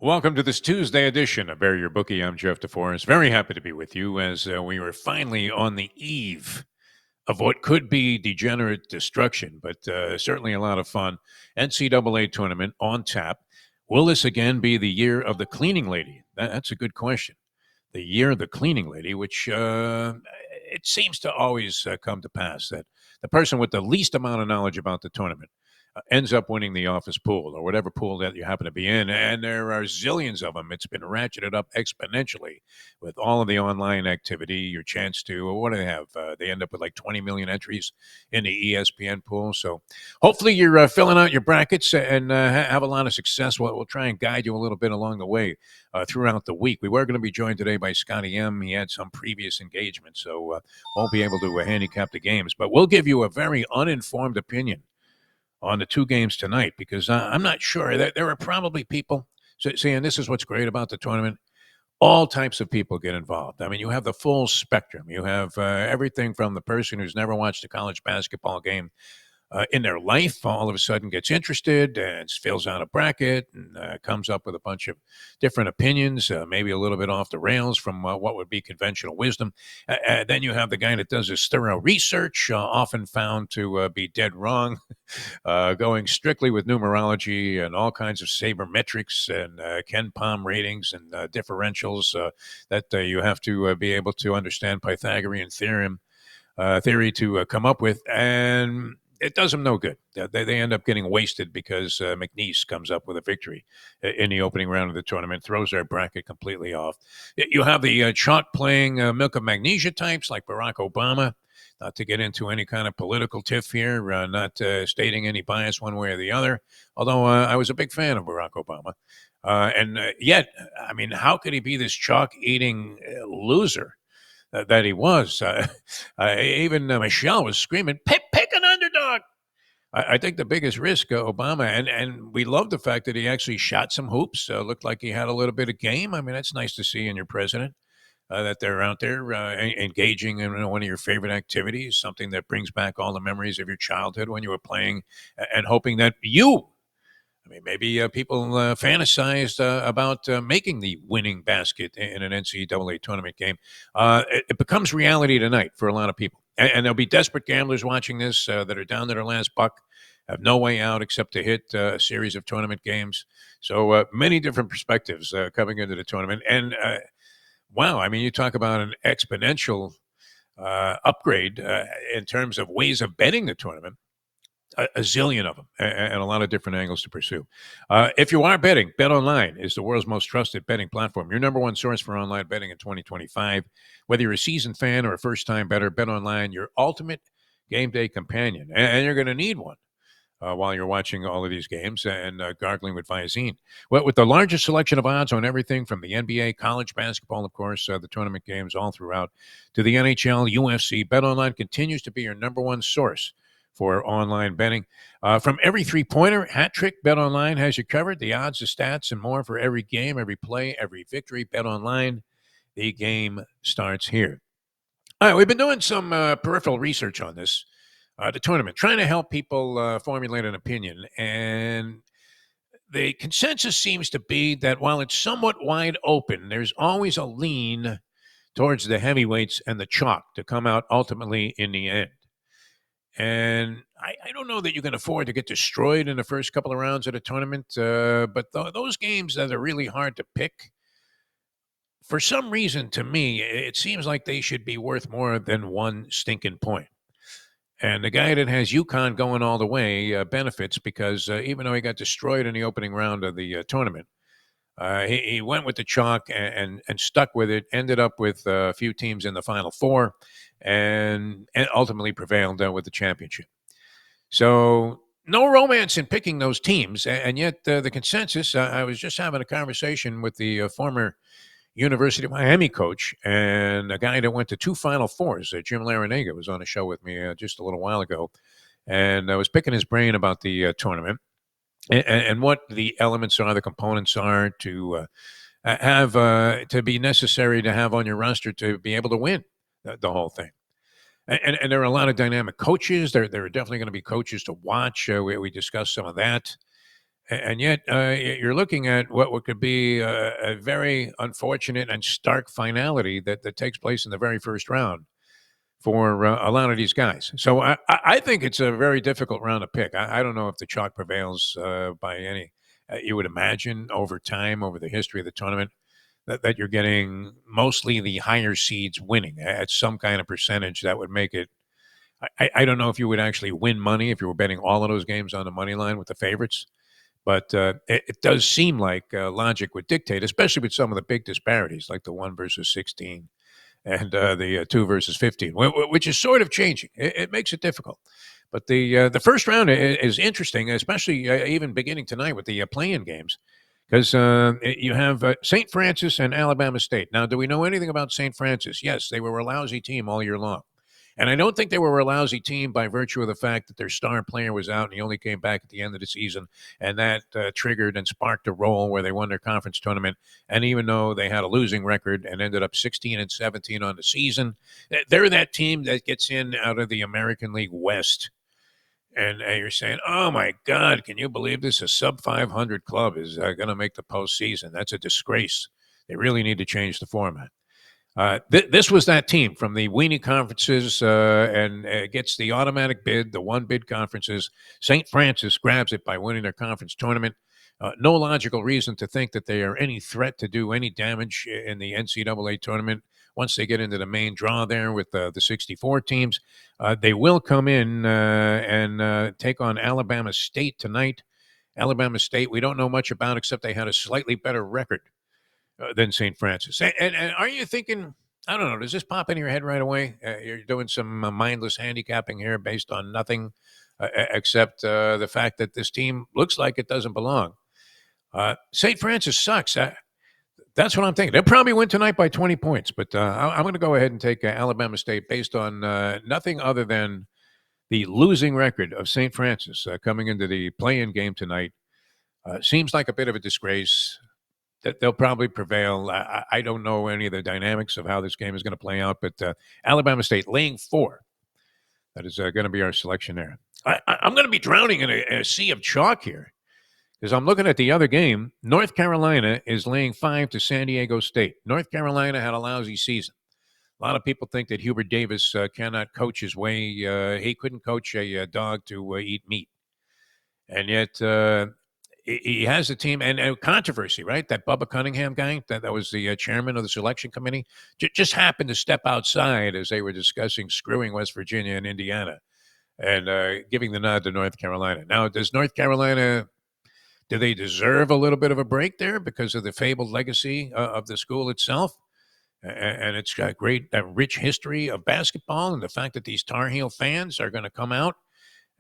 Welcome to this Tuesday edition of Bury Your Bookie. I'm Jeff DeForrest. Very happy to be with you as we are finally on the eve of what could be degenerate destruction, but certainly a lot of fun. NCAA tournament on tap. Will this again be the year of the cleaning lady? That's a good question. The year of the cleaning lady, which it seems to always come to pass that the person with the least amount of knowledge about the tournament ends up winning the office pool or whatever pool that you happen to be in. And there are zillions of them. It's been ratcheted up exponentially with all of the online activity, your chance to, what do they have? They end up with like 20 million entries in the ESPN pool. So hopefully you're filling out your brackets and have a lot of success. We'll try and guide you a little bit along the way throughout the week. We were going to be joined today by Scotty M. He had some previous engagement, so won't be able to handicap the games. But we'll give you a very uninformed opinion on the two games tonight because I'm not sure. There are probably people saying this is what's great about the tournament. All types of people get involved. I mean, you have the full spectrum. You have everything from the person who's never watched a college basketball game in their life, all of a sudden gets interested and fills out a bracket and comes up with a bunch of different opinions, maybe a little bit off the rails from what would be conventional wisdom. Then you have the guy that does this thorough research, often found to be dead wrong, going strictly with numerology and all kinds of sabermetrics and Ken Palm ratings and differentials that you have to be able to understand Pythagorean theory to come up with. And it does them no good. They end up getting wasted because McNeese comes up with a victory in the opening round of the tournament, throws their bracket completely off. You have the chalk playing milk of magnesia types like Barack Obama. Not to get into any kind of political tiff here, not stating any bias one way or the other, although I was a big fan of Barack Obama. And yet, I mean, how could he be this chalk-eating loser that he was? Even Michelle was screaming, pick an underdog. I think the biggest risk, Obama, and we love the fact that he actually shot some hoops, looked like he had a little bit of game. I mean, that's nice to see in your president. That they're out there engaging in one of your favorite activities, something that brings back all the memories of your childhood when you were playing, and hoping that maybe people fantasized about making the winning basket in an NCAA tournament game. It becomes reality tonight for a lot of people. And there'll be desperate gamblers watching this that are down to their last buck, have no way out except to hit a series of tournament games. So many different perspectives coming into the tournament. And wow, I mean, you talk about an exponential upgrade in terms of ways of betting the tournament. A zillion of them and a lot of different angles to pursue. If you are betting, BetOnline is the world's most trusted betting platform. Your number one source for online betting in 2025. Whether you're a seasoned fan or a first-time bettor, BetOnline, your ultimate game day companion. And you're going to need one while you're watching all of these games and gargling with Visine. Well, with the largest selection of odds on everything from the NBA, college basketball, of course, the tournament games all throughout, to the NHL, UFC, BetOnline continues to be your number one source for online betting. From every three-pointer, hat trick, BetOnline has you covered. The odds, the stats, and more for every game, every play, every victory. BetOnline, the game starts here. All right, we've been doing some peripheral research on this, the tournament, trying to help people formulate an opinion. And the consensus seems to be that while it's somewhat wide open, there's always a lean towards the heavyweights and the chalk to come out ultimately in the end. And I don't know that you can afford to get destroyed in the first couple of rounds of the tournament, but those games that are really hard to pick, for some reason, to me, it seems like they should be worth more than one stinking point. And the guy that has UConn going all the way benefits because even though he got destroyed in the opening round of the tournament, he went with the chalk and stuck with it, ended up with a few teams in the Final Four, and ultimately prevailed with the championship. So no romance in picking those teams, and yet the consensus, I was just having a conversation with the former University of Miami coach and a guy that went to two Final Fours. Jim Larinaga was on a show with me just a little while ago, and I was picking his brain about the tournament and what the elements are, the components are to have to be necessary to have on your roster to be able to win the whole thing. And there are a lot of dynamic coaches. There are definitely going to be coaches to watch. We discussed some of that. And yet you're looking at what could be a very unfortunate and stark finality that takes place in the very first round for a lot of these guys. So I think it's a very difficult round to pick. I don't know if the chalk prevails by any. You would imagine over time, over the history of the tournament, that you're getting mostly the higher seeds winning at some kind of percentage that would make it. I don't know if you would actually win money if you were betting all of those games on the money line with the favorites. But it does seem like logic would dictate, especially with some of the big disparities, like the 1 versus 16 and the 2 versus 15, which is sort of changing. It makes it difficult. But the first round is interesting, especially even beginning tonight with the play-in games, because you have St. Francis and Alabama State. Now, do we know anything about St. Francis? Yes, they were a lousy team all year long. And I don't think they were a lousy team by virtue of the fact that their star player was out and he only came back at the end of the season. And that triggered and sparked a roll where they won their conference tournament. And even though they had a losing record and ended up 16-17 on the season, they're that team that gets in out of the American League West. And you're saying, oh my God, can you believe this? A sub 500 club is going to make the postseason. That's a disgrace. They really need to change the format. This was that team from the weenie conferences and gets the automatic bid, the one bid conferences. St. Francis grabs it by winning their conference tournament. No logical reason to think that they are any threat to do any damage in the NCAA tournament once they get into the main draw there with the 64 teams. They will come in and take on Alabama State tonight. Alabama State, we don't know much about except they had a slightly better record than St. Francis. And are you thinking, I don't know, does this pop in your head right away? You're doing some mindless handicapping here based on nothing except the fact that this team looks like it doesn't belong. St. Francis sucks. That's what I'm thinking. They'll probably win tonight by 20 points, but I'm going to go ahead and take Alabama State based on nothing other than the losing record of St. Francis coming into the play-in game tonight. Seems like a bit of a disgrace. That they'll probably prevail. I don't know any of the dynamics of how this game is going to play out, but Alabama State laying 4. That is going to be our selection there. I'm going to be drowning in a sea of chalk here because I'm looking at the other game. North Carolina is laying 5 to San Diego State. North Carolina had a lousy season. A lot of people think that Hubert Davis cannot coach his way. He couldn't coach a dog to eat meat. And yet he has a team and controversy, right? That Bubba Cunningham guy, that was the chairman of the selection committee, just happened to step outside as they were discussing screwing West Virginia and Indiana and giving the nod to North Carolina. Now, does North Carolina, do they deserve a little bit of a break there because of the fabled legacy of the school itself? And it's got great, rich history of basketball and the fact that these Tar Heel fans are going to come out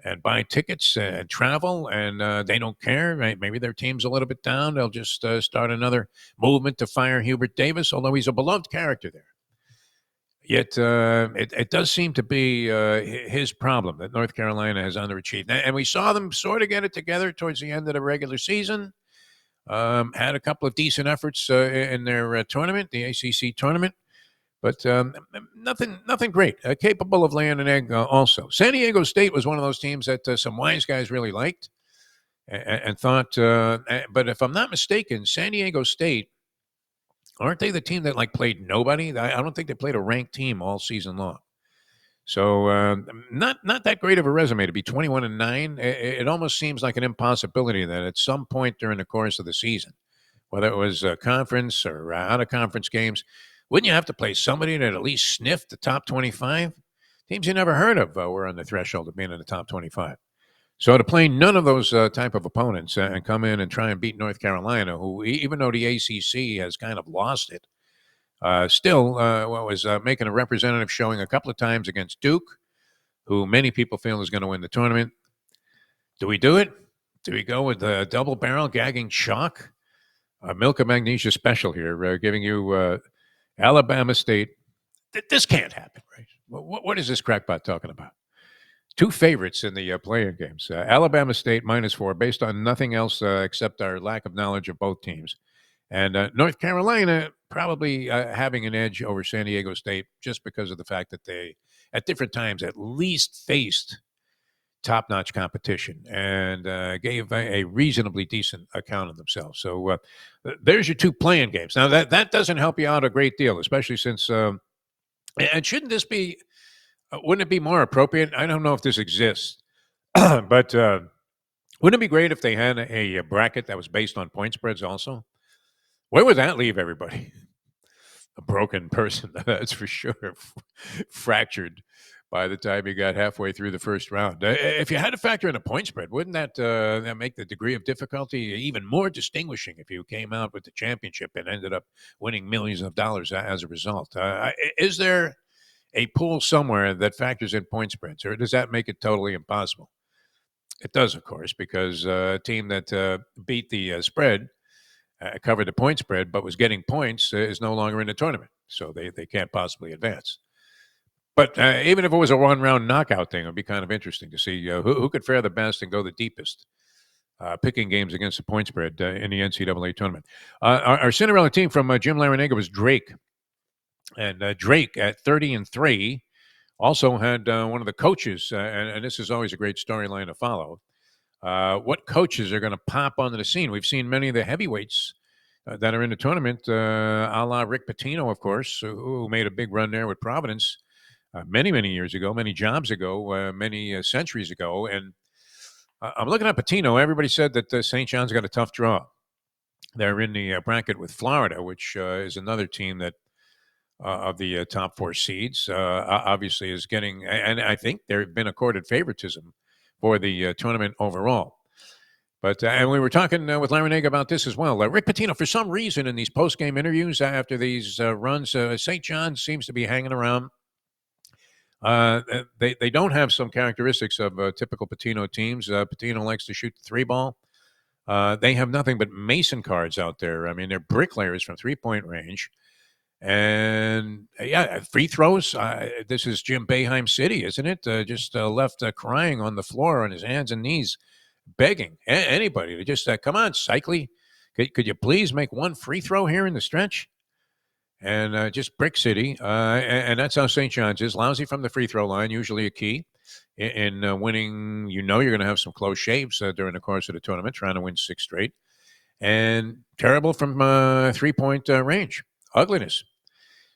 and buy tickets and travel, and they don't care. Right? Maybe their team's a little bit down. They'll just start another movement to fire Hubert Davis, although he's a beloved character there. Yet it does seem to be his problem that North Carolina has underachieved. And we saw them sort of get it together towards the end of the regular season. Had a couple of decent efforts in their tournament, the ACC tournament. But nothing great. Capable of laying an egg also. San Diego State was one of those teams that some wise guys really liked and thought. But if I'm not mistaken, San Diego State, aren't they the team that played nobody? I don't think they played a ranked team all season long. So not that great of a resume to be 21-9. It almost seems like an impossibility that at some point during the course of the season, whether it was conference or out of conference games, wouldn't you have to play somebody that at least sniffed the top 25? Teams you never heard of were on the threshold of being in the top 25. So to play none of those type of opponents and come in and try and beat North Carolina, who, even though the ACC has kind of lost it, still was making a representative showing a couple of times against Duke, who many people feel is going to win the tournament. Do we do it? Do we go with the double barrel gagging chalk? Milk of Magnesia special here, giving you Alabama State. This can't happen, right? What is this crackpot talking about? 2 favorites in the play-in games. Alabama State -4, based on nothing else except our lack of knowledge of both teams. And North Carolina probably having an edge over San Diego State just because of the fact that they, at different times, at least faced top-notch competition and gave a reasonably decent account of themselves. So there's your two playing games. Now that doesn't help you out a great deal, especially since and shouldn't this be? Wouldn't it be more appropriate? I don't know if this exists, but wouldn't it be great if they had a bracket that was based on point spreads also? Where would that leave everybody? A broken person, that's for sure. Fractured by the time you got halfway through the first round. If you had to factor in a point spread, wouldn't that make the degree of difficulty even more distinguishing if you came out with the championship and ended up winning millions of dollars as a result? Is there a pool somewhere that factors in point spreads, or does that make it totally impossible? It does, of course, because a team that beat the spread covered the point spread, but was getting points is no longer in the tournament. So they can't possibly advance. But even if it was a one-round knockout thing, it would be kind of interesting to see who could fare the best and go the deepest, picking games against the point spread in the NCAA tournament. Our Cinderella team from Jim Larinaga was Drake. And Drake at 30-3 also had one of the coaches, and this is always a great storyline to follow. What coaches are going to pop onto the scene? We've seen many of the heavyweights that are in the tournament, a la Rick Pitino, of course, who made a big run there with Providence many, many years ago, many jobs ago, many centuries ago. And I'm looking at Pitino. Everybody said that St. John's got a tough draw. They're in the bracket with Florida, which is another team that of the top four seeds, obviously is getting, and I think they've been accorded favoritism for the tournament overall. But and we were talking with Larinaga about this as well. Rick Pitino, for some reason, in these post-game interviews after these runs, St. John seems to be hanging around. They don't have some characteristics of typical Pitino teams. Pitino likes to shoot the three ball. They have nothing but Mason cards out there. I mean, they're bricklayers from three-point range. And free throws. This is Jim Boeheim City, isn't it? Just left crying on the floor on his hands and knees, begging anybody to just come on, Cycly. Could you please make one free throw here in the stretch? And just Brick City. And that's how St. John's is. Lousy from the free throw line, usually a key in winning. You're going to have some close shaves during the course of the tournament, trying to win 6 straight. And terrible from three-point range. Ugliness.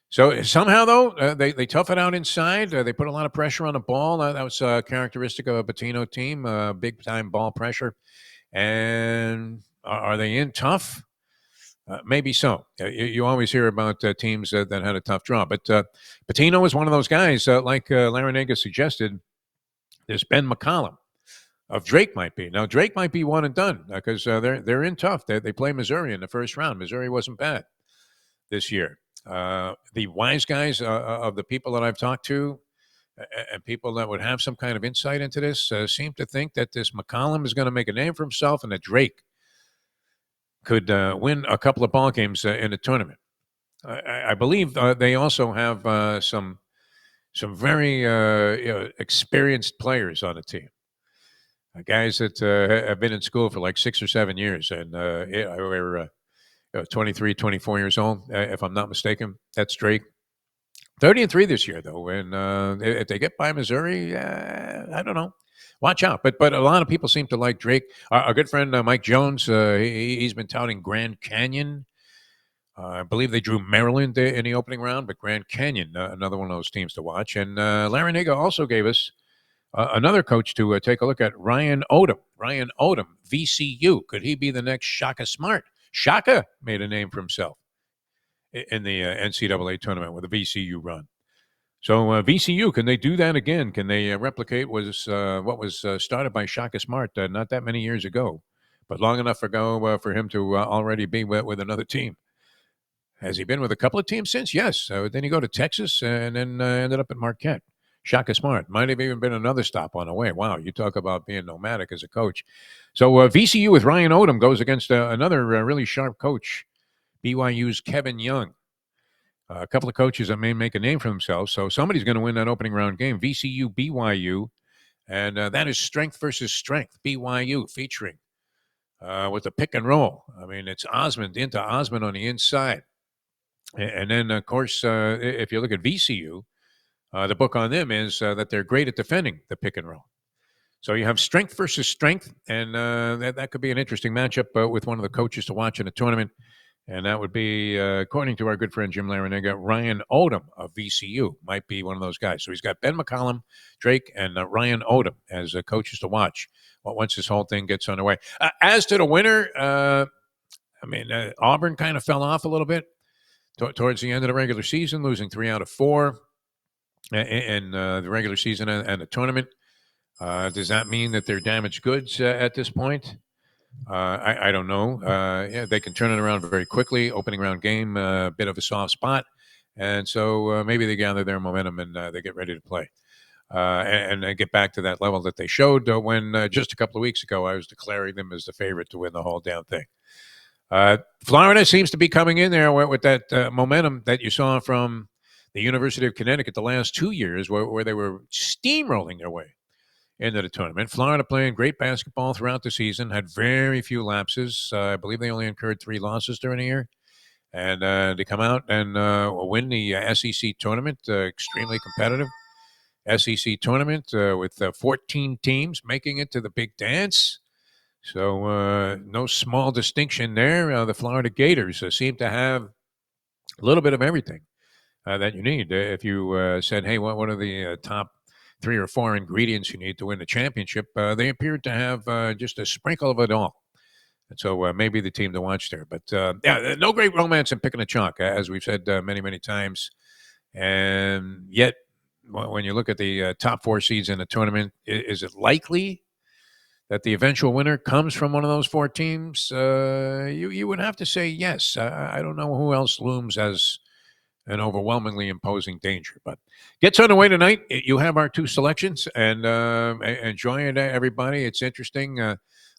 So somehow, though, they tough it out inside. They put a lot of pressure on the ball. That was characteristic of a Pitino team, big-time ball pressure. And are they in tough? Maybe so. You always hear about teams that had a tough draw. But Pitino is one of those guys, like Larinaga suggested, there's Ben McCollum of Drake might be. Now, Drake might be one and done because they're in tough. They play Missouri in the first round. Missouri wasn't bad this year. The wise guys of the people that I've talked to and people that would have some kind of insight into this seem to think that this McCollum is going to make a name for himself and that Drake could win a couple of ball games in the tournament. I believe they also have some very experienced players on the team. Guys that have been in school for like 6 or 7 years and we're 23, 24 years old, if I'm not mistaken. That's Drake. 30-3 this year, though. And if they get by Missouri, I don't know. Watch out. But a lot of people seem to like Drake. Our good friend Mike Jones, he's been touting Grand Canyon. I believe they drew Maryland in the opening round, but Grand Canyon, another one of those teams to watch. And Larinaga also gave us another coach to take a look at, Ryan Odom. Ryan Odom, VCU. Could he be the next Shaka Smart? Shaka made a name for himself in the NCAA tournament with a VCU run. So VCU, can they do that again? Can they replicate what was started by Shaka Smart not that many years ago, but long enough ago for him to already be with another team? Has he been with a couple of teams since? Yes. Then he go to Texas and then ended up at Marquette. Shaka Smart. Might have even been another stop on the way. Wow, you talk about being nomadic as a coach. So VCU with Ryan Odom goes against another really sharp coach, BYU's Kevin Young. A couple of coaches that may make a name for themselves. So somebody's going to win that opening round game, VCU, BYU. And that is strength versus strength, BYU featuring with the pick and roll. I mean, it's Osmond into Osmond on the inside. And then, of course, if you look at VCU, the book on them is that they're great at defending the pick and roll. So you have strength versus strength, and that could be an interesting matchup with one of the coaches to watch in the tournament. And that would be, according to our good friend Jim Larinaga, Ryan Odom of VCU might be one of those guys. So he's got Ben McCollum, Drake, and Ryan Odom as coaches to watch once this whole thing gets underway. As to the winner, Auburn kind of fell off a little bit towards the end of the regular season, losing 3 out of 4 in the regular season and the tournament. Does that mean that they're damaged goods at this point? I don't know. Yeah, they can turn it around very quickly. Opening round game, a bit of a soft spot. And so maybe they gather their momentum and they get ready to play. And they get back to that level that they showed when just a couple of weeks ago I was declaring them as the favorite to win the whole damn thing. Florida seems to be coming in there with that momentum that you saw from the University of Connecticut the last 2 years where they were steamrolling their way into the tournament. Florida playing great basketball throughout the season, had very few lapses. I believe they only incurred 3 losses during the year. And to come out and win the SEC tournament, extremely competitive SEC tournament with 14 teams making it to the big dance. So no small distinction there. The Florida Gators seem to have a little bit of everything that you need. If you said, hey, what are the top 3 or 4 ingredients you need to win the championship, they appeared to have just a sprinkle of it all. And so maybe the team to watch there. But yeah, no great romance in picking a chalk, as we've said many, many times. And yet, when you look at the top 4 seeds in the tournament, is it likely that the eventual winner comes from one of those 4 teams? You would have to say yes. I don't know who else looms as an overwhelmingly imposing danger. But gets underway tonight. You have our 2 selections, and enjoy it, everybody. It's interesting.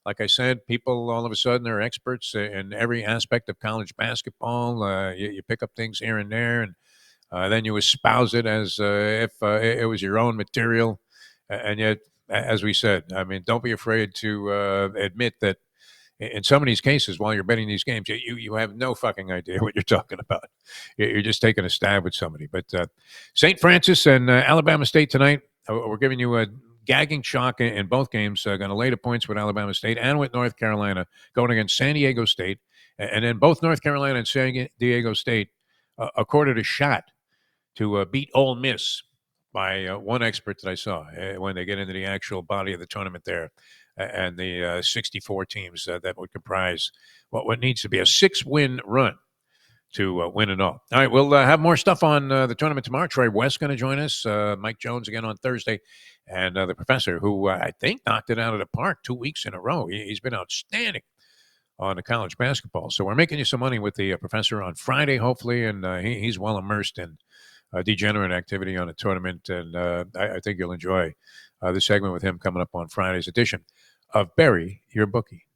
Like I said, people all of a sudden are experts in every aspect of college basketball. You pick up things here and there, and then you espouse it as if it was your own material. And yet, as we said, I mean, don't be afraid to admit that in some of these cases, while you're betting these games, you have no fucking idea what you're talking about. You're just taking a stab with somebody. But St. Francis and Alabama State tonight, we're giving you a gagging shock in both games. Going to lay the points with Alabama State and with North Carolina, going against San Diego State. And then both North Carolina and San Diego State accorded a shot to beat Ole Miss by one expert that I saw when they get into the actual body of the tournament there. And the 64 teams that would comprise what needs to be a 6-win run to win it all. All right, we'll have more stuff on the tournament tomorrow. Troy West going to join us. Mike Jones again on Thursday. And the professor, who I think knocked it out of the park 2 weeks in a row. He's been outstanding on the college basketball. So we're making you some money with the professor on Friday, hopefully. And he's well immersed in degenerate activity on the tournament. And I think you'll enjoy the segment with him coming up on Friday's edition of Bury Your Bookie.